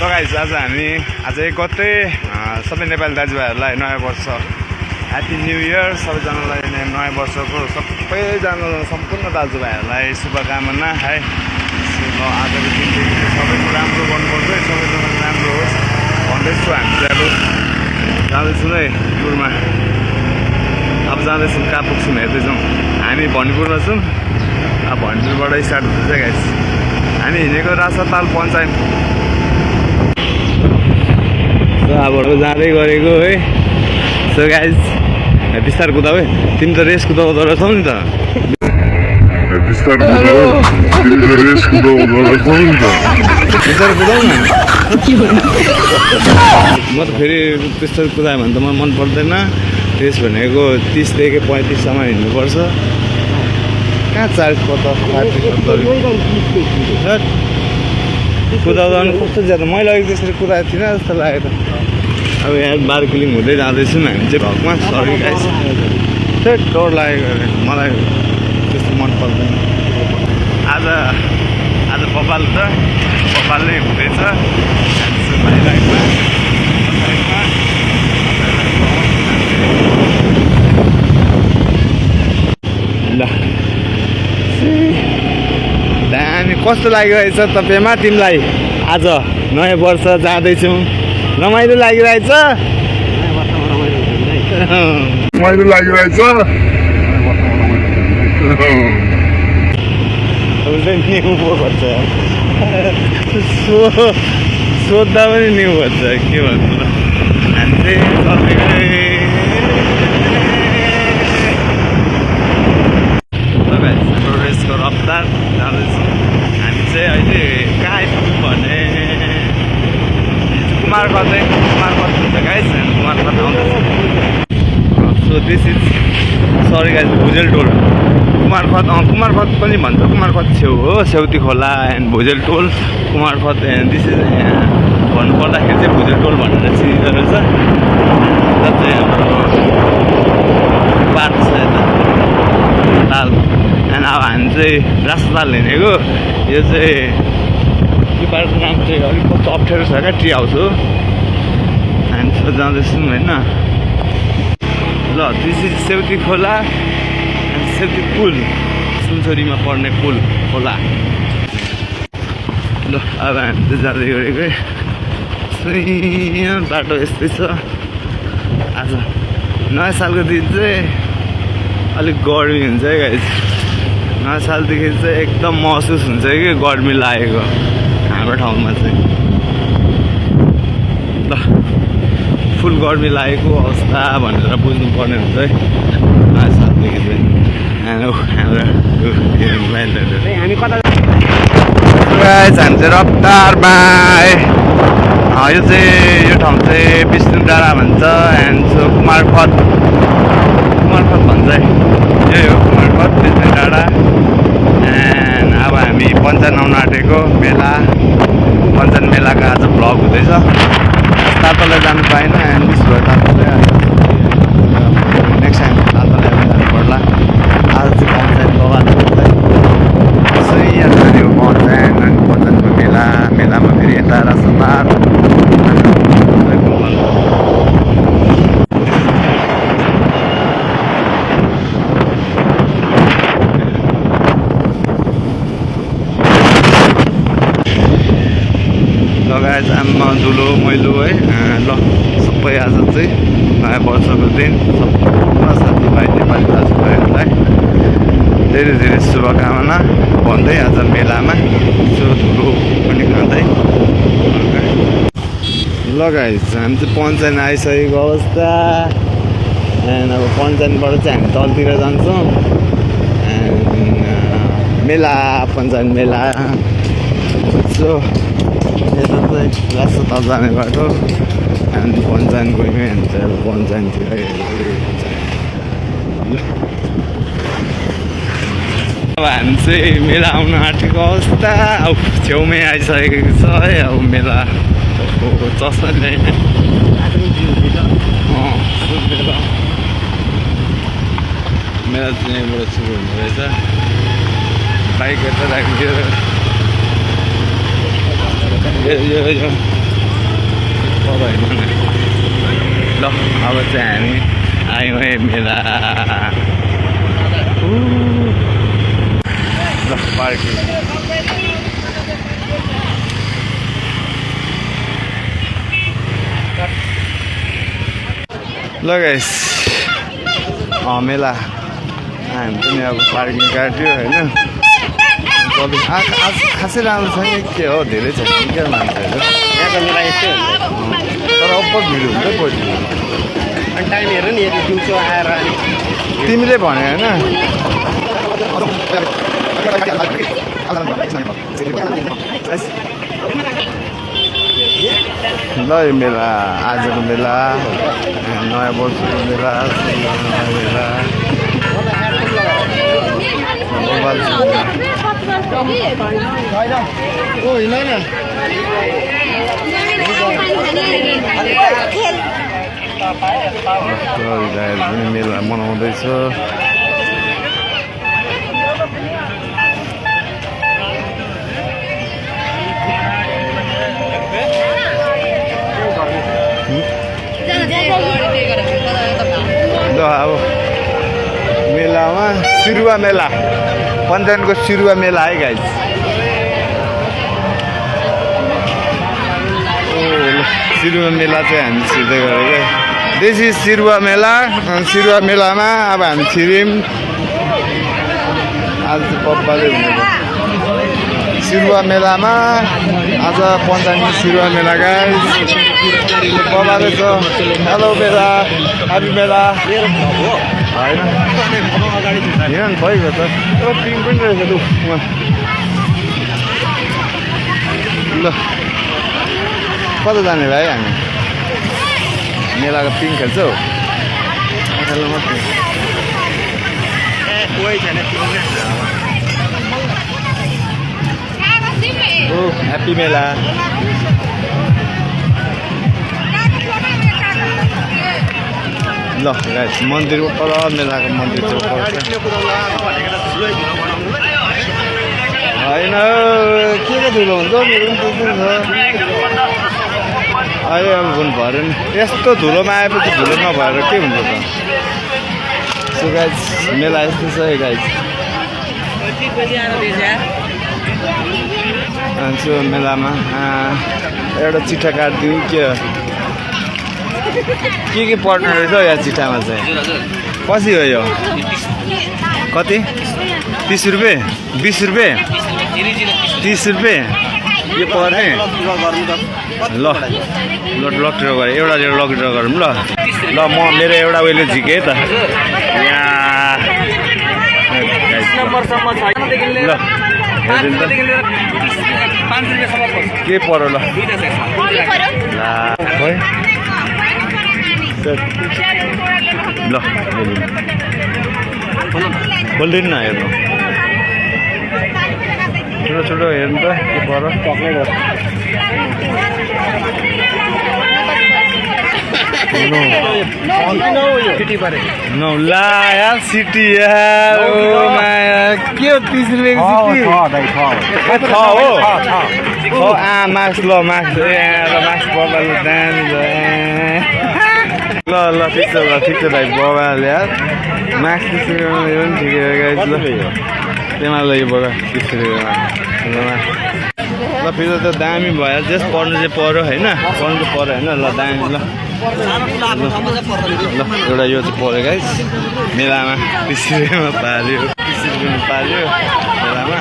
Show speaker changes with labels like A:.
A: Guys आज हामी आज 1 गते सबै नेपाली दाजुभाइहरूलाई नयाँ वर्ष ह्याप्पी न्यू इयर सबैजनालाई नयाँ वर्षको सबैजना सम्पूर्ण दाजुभाइहरूलाई शुभकामना है। आजको दिनदेखि सबैको राम्रो गर्नुपर्छ, सबैजना राम्रो होस् भन्दैछु। हामी चाहिँ अब जाँदैछौँ है टुरमा, अब जाँदैछौँ कहाँ पुग्छौँ हेर्दैछौँ। हामी भण्डीपुरमा छौँ, अब भण्डीपुरबाट स्टार्ट हुँदैछ गाइस। हामी हिँडेको रासाताल पञ्चायत अब जाँदै गरेको है। सो गाइस बिस्तार कुदाऊ है, तिमी त रेस कुदाउँदो रहेछौ नि त। बिस्तार कुदाऊ न। म त फेरि त्यस्तो कुदायो भने त मलाई मन पर्दैन। रेस भनेको 30 देखि 35 सम्म हिँड्नुपर्छ। कहाँ 40 50 कुदाउँदा कस्तो ज्यादा मैले अघि त्यसरी कुदाएको थिइनँ जस्तो लागेको। अब यहाँ बार्किलिङ हुँदै जाँदैछौँ हामी चाहिँ भगमा। सरी गाइस, डर लागेको मलाई त्यस्तो मन पर्दैन। आज कपाल त कपाल नै हुँदैछ ल। दामी कस्तो लागिरहेछ तपाईँमा तिमीलाई? आज नयाँ वर्ष जाँदैछौँ, रमाइलो लागिरहेछ?
B: रमाइलो लागिरहेछ?
A: सोद्धा पनि न्यु भन्छ के भन्नु। हामी चाहिँ रेसको रफ्तार जाँदैछौँ। हामी चाहिँ अहिले कहाँ आइपुग्यौँ भने कुमारखत हुन्छ गाइस, कुमारखत आउँदैछ। So this is sorry guys Bhujel Tol. Kumarkhat पनि भन्छ, कुमारखत छेउ हो Seuti Khola and Bhujel Tol Kumarkhat. And this is भन्नुपर्दाखेरि चाहिँ भुजेल टोल भनेर चिनिँदो रहेछ। र चाहिँ हाम्रो बाटो छ यता ताल। एन्ड अब हामी चाहिँ रास्ताताल हिँडेको। यो चाहिँ यो बाटोको नाम चाहिँ अलिक कस्तो अप्ठ्यारो छ क्या, ट्री हाउस हो। हामी जाँदैछौँ होइन। ल दिस इज सेउती खोला एन्ड सेउती पुल, सुनचोरीमा पर्ने पुल खोला। ल अब हामी चाहिँ जाँदै गरेको बाटो यस्तै छ। आज नयाँ सालको दिन चाहिँ अलिक गर्मी हुन्छ है गाइस। नयाँ सालदेखि चाहिँ एकदम महसुस हुन्छ कि गर्मी लागेको हाम्रो ठाउँमा चाहिँ। ल फुल गर्मी लागेको अवस्था भनेर बुझ्नु पर्ने हुन्छ है नयाँ सालदेखि चाहिँ। हामी कता चाहिँ रफ्तारमा यो चाहिँ यो ठाउँ चाहिँ विष्णु डाँडा भन्छ। एन्ड सो कुमारखत भन्छ है, यही हो कुमारखत विष्णु डाँडा। एन्ड अब हामी पञ्चायत आउन आँटेको मेला, पञ्चायत मेलाको आज भ्लग हुँदैछ। तातोलाई जानु पाएन एन्ड मिस भयो तातो चाहिँ। नेक्स्ट टाइम तातोलाई जानु पर्ला। आज चाहिँ पञ्चायत बगानको सही यहाँ जाने हो पञ्चायत। अनि पञ्चायतको मेलामा फेरि यता रास्ताताल। लगायत आमा धुलो मैलो है। ल सबै आज चाहिँ नयाँ वर्षको दिन सम्पूर्ण साथीभाइ नेपाली दाजुभाइहरूलाई धेरै धेरै शुभकामना भन्दै आज मेलामा यसो धुलो पनि खाँदै। ल गाइस हामी चाहिँ पञ्चायत आइसकेको अवस्था। एन्ड अब पञ्चायतबाट चाहिँ हामी तलतिर जान्छौँ। एन्ड मेला पञ्चायत मेला। सो यता चाहिँ रास्ताताल जाने बाटो। अनि पञ्चायत गयौँ अनि चाहिँ अब पञ्चायततिर अब हामी चाहिँ मेला आउन आँटेको अवस्था। अब छेउमै आइसकेको छ है। अब मेलाको चस्मा ल्याएन। मेला चाहिँ यहाँबाट सुरु हुँदो रहेछ। बाइक यता राखिदियो। यो ल अब चाहिँ हामी आयौँ है मेला ल पार्किङ ल गाइस मेला हामी पनि अब पार्किङ काट्यो होइन आज खासै राम्रो छैन के हो धेरै छ क्या मान्छेहरू तर अप्पर भिड हुन्छ पछि
C: अनि टाइम हेर नि यदि दिउँसो आएर
A: तिमीले भने होइन ल यो मेला आजको मेला नयाँ वर्षको मेला मेला पनि मेला मनाउँदैछ अब मेलामा सिरुवा मेला पञ्चायतको सिरुवा मेला है गाइज सिरुवा मेला चाहिँ हामी छिर्दै गरेको देशी सिरुवा मेला सिरुवा मेलामा अब हामी छिर्यौँ आज चाहिँ पप्पाले सिरुवा मेलामा आज पञ्चायतको सिरुवा मेला गाइज पप्पाले छ हेलो मेला ह्याप्पी मेला होइन हिँड भइगयो त पिङ पनि रहेछ लु ल कता जाने भाइ हामी मेलाको पिङ खेल्छौ खेल्नु मात्रै ओ ह्याप्पी मेला ल गाइस मन्दिर पर मेलाको मन्दिर चाहिँ पर्छ होइन के धुलो हुन्छ मेरो पनि अहिले अब हुनु भएर नि यस्तो धुलोमा आएपछि धुलो नभएर के हुन्छ त सो गाइस मेला यस्तो छ है गाइस अन्त मेलामा एउटा चिठा काटिदिउँ के पर्ने रहेछ यहाँ चिठामा चाहिँ कति हो यो कति 30 रुपियाँ 20 रुपियाँ 30 रुपियाँ यो पर्ने ल लकड्र गरेँ एउटा लकड्र गरौँ ल ल म मेरो एउटा उहिले झिकेँ त यहाँ ल के पर्यो ल ल खोल्दैन न हेर्नु छोटो छोटो हेर्नु त के पर्यो नौ ला यार सिटी यार ओ माया के हो 30 रुपियाँको सिटी हो माक्स ल माक्स माक्स बबाल ल ल ठिक छ भाइ बबाल यार माक्स 30 रुपियाँमा यो पनि ठिकै हो गाइस ल त्यहाँ ल यो बगा 30 रुपियाँमा ल फेरि त दामी भयो जस्ट पर्नु चाहिँ पर्यो होइन पर्नु चाहिँ पर्यो होइन ल दामी ल एउटा यो चाहिँ पर्यो गाइस मेलामा 30 रुपियाँमा पाल्यो 30 रुपियाँमा पाल्यो मेलामा